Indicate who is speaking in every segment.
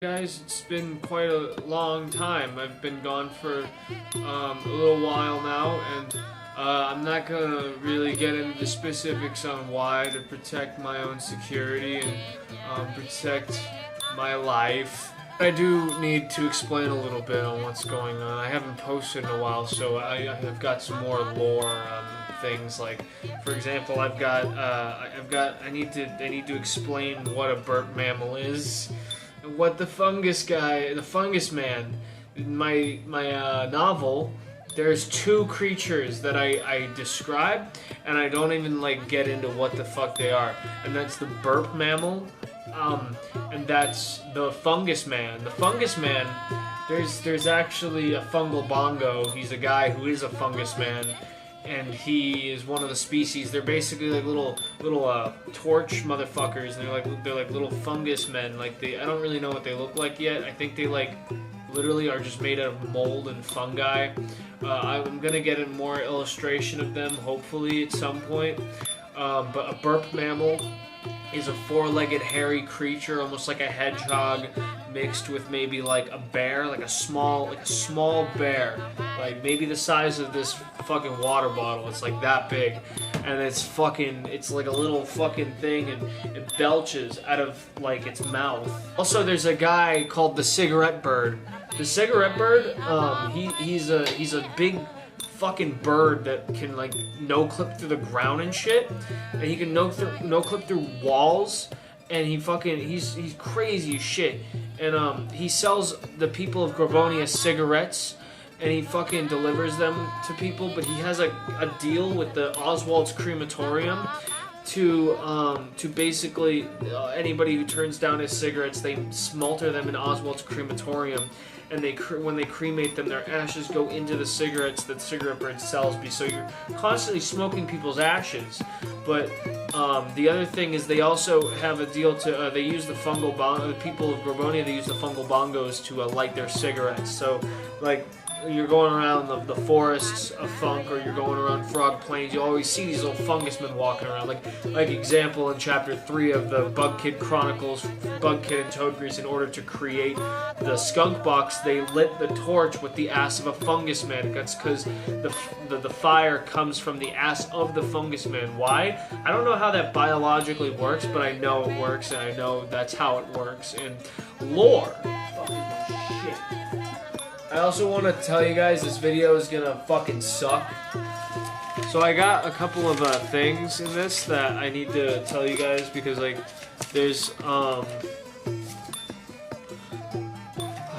Speaker 1: Guys, it's been quite a long time. I've been gone for a little while now, and I'm not gonna really get into the specifics on why to protect my own security and protect my life. I do need to explain a little bit on what's going on. I haven't posted in a while, so I've got some more lore things. Like, for example, I need to explain what a burp mammal is. What the fungus man, in my novel, there's two creatures that I describe, and I don't even get into what the fuck they are, and that's the burp mammal, and that's the fungus man. The fungus man, there's actually a fungal bongo. He's a guy who is a fungus man, and he is one of the species. They're basically like little torch motherfuckers, and they're like little fungus men. I don't really know what they look like yet. I think they literally are just made out of mold and fungi. I'm gonna get a more illustration of them hopefully at some point. But a burp mammal is a four-legged hairy creature, almost like a hedgehog, mixed with maybe like a bear, like a small bear, like maybe the size of this fucking water bottle. It's like that big, and it's like a little fucking thing, and it belches out of like its mouth. Also, there's a guy called the cigarette bird. The cigarette bird, he's a big fucking bird that can no clip through the ground and shit, and he can no clip through walls, and he's crazy as shit, and he sells the people of Grubonia cigarettes, and he fucking delivers them to people, but he has a deal with the Oswald's crematorium to basically anybody who turns down his cigarettes, they smolder them in Oswald's crematorium, and when they cremate them, their ashes go into the cigarettes that Cigarette Bird sells. So you're constantly smoking people's ashes. But the other thing is they also have a deal to they use the people of Grubonia, they use the fungal bongos to light their cigarettes. So you're going around the forests of funk, or you're going around Frog Plains, you always see these little fungus men walking around. Like example in chapter 3 of the Bug Kid Chronicles, Bug Kid and Toad Grease, in order to create the skunk box, they lit the torch with the ass of a fungus man. That's because the fire comes from the ass of the fungus man. Why? I don't know how that biologically works, but I know it works, and I know that's how it works. And lore. Fucking shit. I also want to tell you guys this video is gonna fucking suck. So I got a couple of things in this that I need to tell you guys, because there's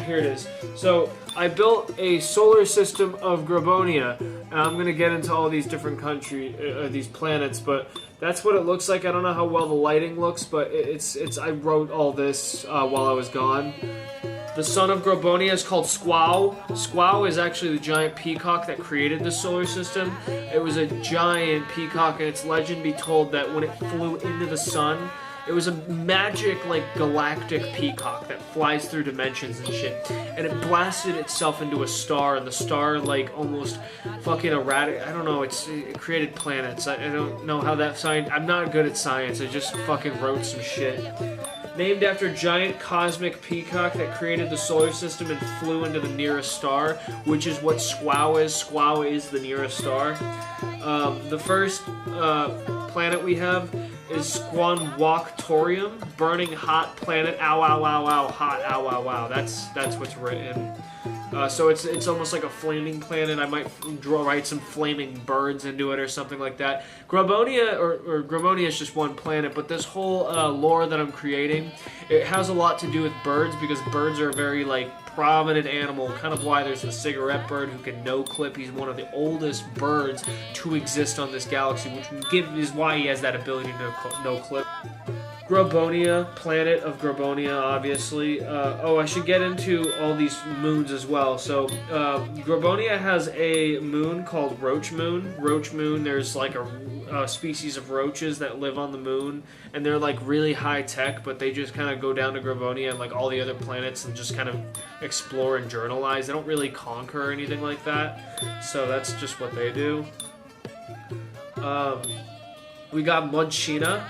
Speaker 1: here it is. So I built a solar system of Grubonia, and I'm gonna get into all these different these planets, but that's what it looks like. I don't know how well the lighting looks, but I wrote all this while I was gone. The sun of Grubonia is called Squaw. Squaw is actually the giant peacock that created the solar system. It was a giant peacock, and its legend be told that when it flew into the sun, it was a magic, galactic peacock that flies through dimensions and shit. And it blasted itself into a star, and the star, almost fucking erratic. I don't know, it created planets. I don't know how that science. I'm not good at science. I just fucking wrote some shit. Named after a giant cosmic peacock that created the solar system and flew into the nearest star, which is what Squaw is. Squaw is the nearest star. The first planet we have is Squanwalktorium, burning hot planet. Ow, ow, ow, ow, hot, ow, ow, ow. That's what's written. So it's almost like a flaming planet. I might write some flaming birds into it or something like that. Grubonia, or Grubonia is just one planet, but this whole lore that I'm creating, it has a lot to do with birds, because birds are a very prominent animal, kind of why there's the cigarette bird who can no-clip. He's one of the oldest birds to exist on this galaxy, which is why he has that ability to no-clip. Grubonia, planet of Grubonia, obviously. I should get into all these moons as well. So, Grubonia has a moon called Roach Moon. Roach Moon, there's a species of roaches that live on the moon, and they're really high tech, but they just kind of go down to Grubonia and all the other planets and just kind of explore and journalize. They don't really conquer or anything like that, so that's just what they do. We got Mudchina.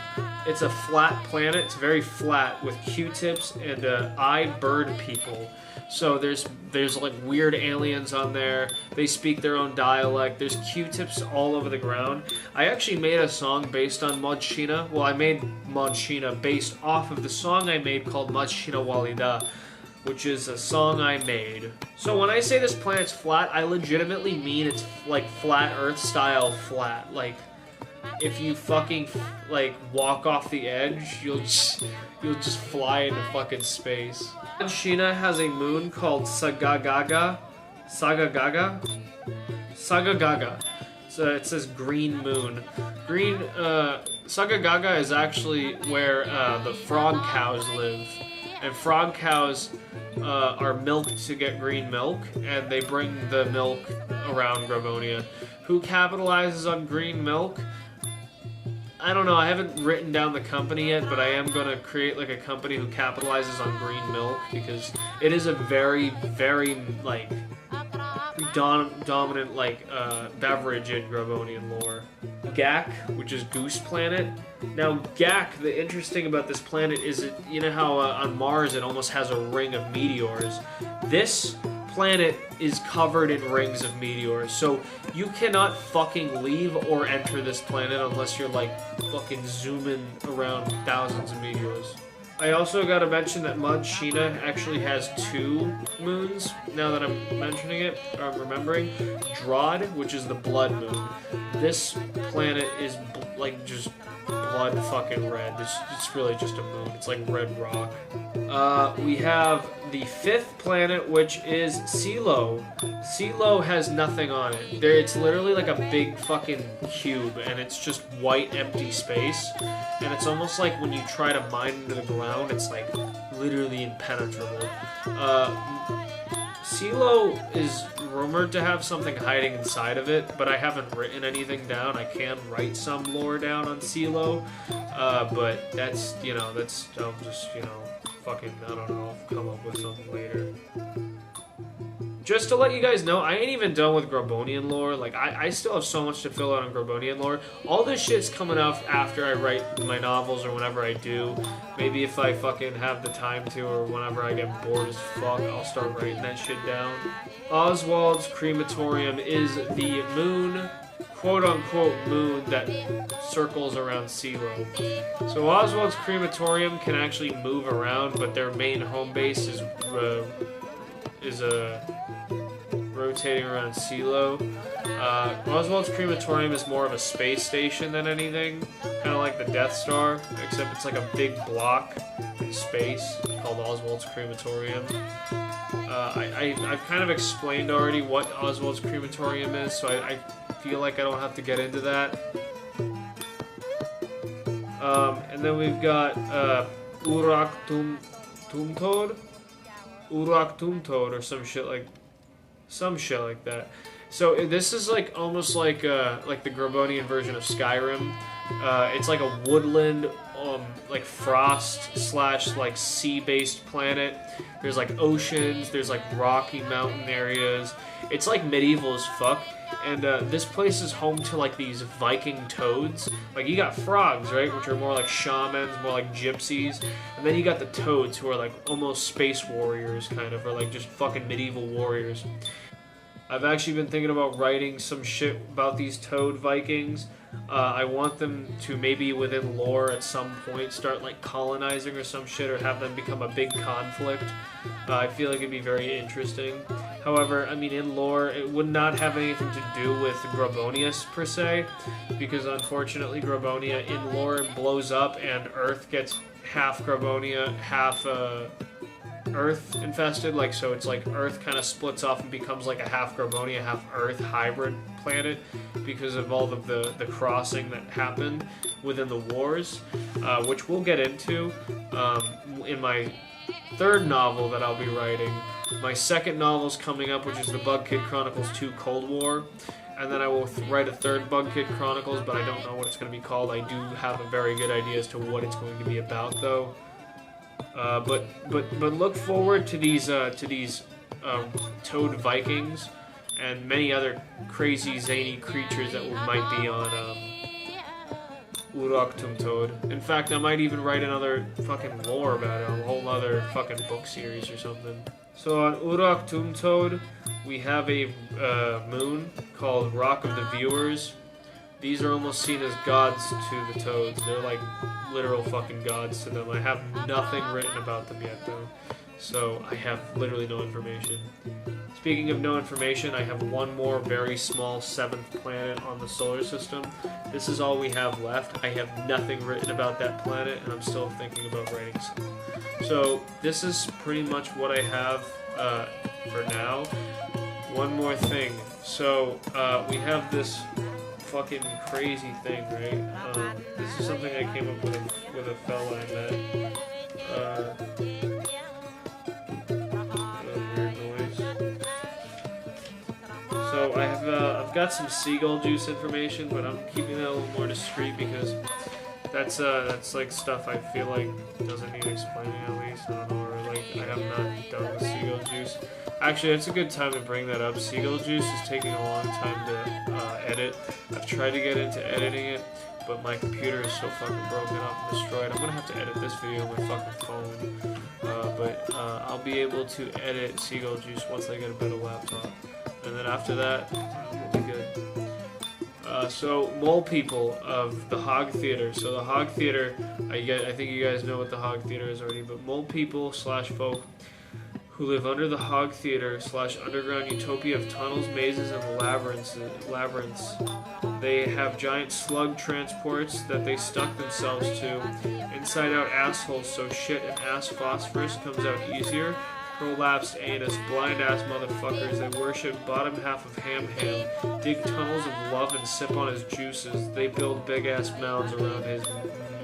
Speaker 1: It's a flat planet. It's very flat with Q-tips and eyed bird people. So there's like weird aliens on there. They speak their own dialect. There's Q-tips all over the ground. I actually made a song based on Mudchina. Well, I made Mudchina based off of the song I made called Mudchina Walida, which is a song I made. So when I say this planet's flat, I legitimately mean it's like flat Earth style flat. Like, if you fucking like walk off the edge, you'll just fly into fucking space. Sheena has a moon called Sagagaga. So it says green moon. Sagagaga is actually where the frog cows live. And frog cows are milked to get green milk, and they bring the milk around Grubonia. Who capitalizes on green milk? I don't know, I haven't written down the company yet, but I am going to create like a company who capitalizes on green milk, because it is a very, very, like, dominant, like, beverage in Grubonian lore. Gak, which is Goose Planet. Now, Gak, the interesting about this planet is, you know how on Mars it almost has a ring of meteors? This planet is covered in rings of meteors, so you cannot fucking leave or enter this planet unless you're like fucking zooming around thousands of meteors. I also gotta mention that Mudchina actually has 2 moons, now that I'm mentioning it, or I'm remembering. Drod, which is the blood moon. This planet is like just blood fucking red. It's really just a moon. It's like red rock. We have the 5th planet, which is Silo. Silo has nothing on it. It's literally like a big fucking cube, and it's just white, empty space. And it's almost like when you try to mine into the ground, it's like literally impenetrable. Silo is rumored to have something hiding inside of it, but I haven't written anything down. I can write some lore down on Silo, but that's, you know, I'll just, you know, fucking, I don't know, come up with something later. Just to let you guys know, I ain't even done with Grubonian lore. Like, I still have so much to fill out on Grubonian lore. All this shit's coming up after I write my novels or whenever I do. Maybe if I fucking have the time to, or whenever I get bored as fuck, I'll start writing that shit down. Oswald's crematorium is the moon, quote-unquote moon, that circles around Silo. So Oswald's crematorium can actually move around, but their main home base is rotating around Silo. Oswald's crematorium is more of a space station than anything, kind of like the Death Star, except it's like a big block in space called Oswald's crematorium. I've kind of explained already what Oswald's crematorium is, so I feel like I don't have to get into that. And then we've got Urak Tumtod, or some shit like that. So this is like almost like the Grubonian version of Skyrim. It's like a woodland, like frost / like sea-based planet. There's like oceans. There's like rocky mountain areas. It's like medieval as fuck. And this place is home to like these Viking toads. Like, you got frogs, right, which are more like shamans, more like gypsies. And then you got the toads, who are like almost space warriors, kind of, or like just fucking medieval warriors. I've actually been thinking about writing some shit about these toad Vikings. I want them to maybe within lore at some point start like colonizing or some shit, or have them become a big conflict. I feel like it'd be very interesting. However, I mean, in lore, it would not have anything to do with Grubonius per se, because unfortunately Grubonia in lore blows up and Earth gets half Grubonia, half Earth infested. Like, so it's like Earth kind of splits off and becomes like a half Grubonia, half Earth hybrid planet because of all of the crossing that happened within the wars, which we'll get into in my 3rd novel that I'll be writing. My 2nd novel's coming up, which is the Bug Kid Chronicles 2 Cold War. And then I will write a 3rd Bug Kid Chronicles, but I don't know what it's going to be called. I do have a very good idea as to what it's going to be about, though. But look forward to these Toad Vikings and many other crazy zany creatures that might be on Uroktum Toad. In fact, I might even write another fucking lore about it, a whole other fucking book series or something. So on Uroktum Toad, we have a moon called Rock of the Viewers. These are almost seen as gods to the toads. They're like literal fucking gods to them. I have nothing written about them yet though. So I have literally no information. Speaking of no information, I have one more very small 7th planet on the solar system. This is all we have left. I have nothing written about that planet, and I'm still thinking about writing some. So this is pretty much what I have for now. One more thing. So we have this fucking crazy thing, right? This is something I came up with a fella I met. So I've got some seagull juice information, but I'm keeping that a little more discreet because that's like stuff I feel like doesn't need explaining at least. I don't know, or like I have not done with seagull juice. Actually, it's a good time to bring that up. Seagull juice is taking a long time to edit. I've tried to get into editing it, but my computer is so fucking broken up and destroyed. I'm gonna have to edit this video on my fucking phone. But I'll be able to edit seagull juice once I get a better laptop. And then after that, we'll be good. So, mole people of the Hog Theater. So the Hog Theater, I think you guys know what the Hog Theater is already, but mole people / folk who live under the Hog Theater / underground utopia of tunnels, mazes, and labyrinths. They have giant slug transports that they stuck themselves to, inside-out assholes so shit and ass phosphorus comes out easier, prolapsed anus, blind-ass motherfuckers. They worship bottom half of Ham, dig tunnels of love and sip on his juices. They build big-ass mounds around his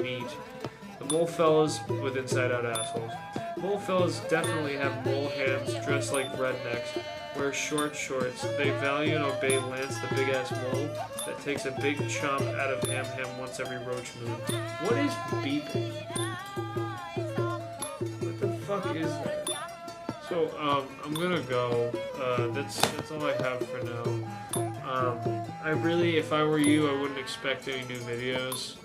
Speaker 1: meat. The mole fellas with inside-out assholes. Mole fellas definitely have mole hands, dressed like rednecks, wear short shorts. They value and obey Lance, the big-ass mole that takes a big chomp out of Ham once every roach moon. What is beeping? What the fuck is that? So, I'm gonna go. That's all I have for now. I really, if I were you, I wouldn't expect any new videos.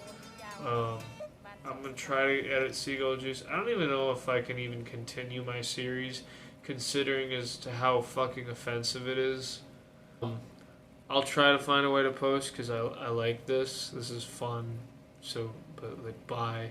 Speaker 1: I'm gonna try to edit Seagull Juice. I don't even know if I can even continue my series, considering as to how fucking offensive it is. I'll try to find a way to post, because I like this. This is fun. So, but like, bye.